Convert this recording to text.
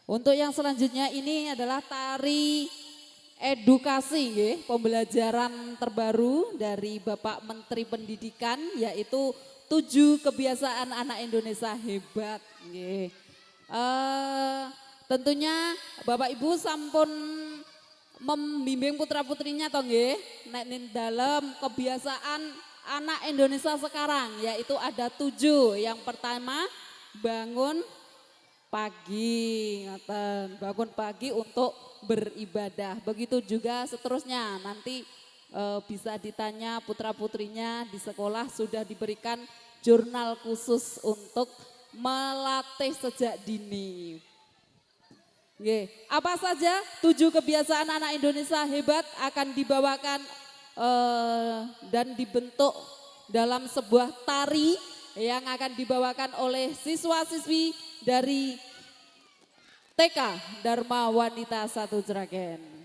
Untuk yang selanjutnya ini adalah tari edukasi, nggih, pembelajaran terbaru dari Bapak Menteri Pendidikan yaitu 7 kebiasaan anak Indonesia hebat. Nggih. Tentunya Bapak Ibu sampun membimbing putra putrinya toh nggih, nek ning dalam kebiasaan anak Indonesia sekarang yaitu ada 7. Yang pertama bangun pagi, ngaten. Bangun pagi untuk beribadah. Begitu juga seterusnya. Nanti bisa ditanya putra-putrinya di sekolah sudah diberikan jurnal khusus untuk melatih sejak dini. Oke, apa saja 7 kebiasaan anak Indonesia hebat akan dibawakan dan dibentuk dalam sebuah tari yang akan dibawakan oleh siswa-siswi dari TK Dharma Wanita 1 Sragen.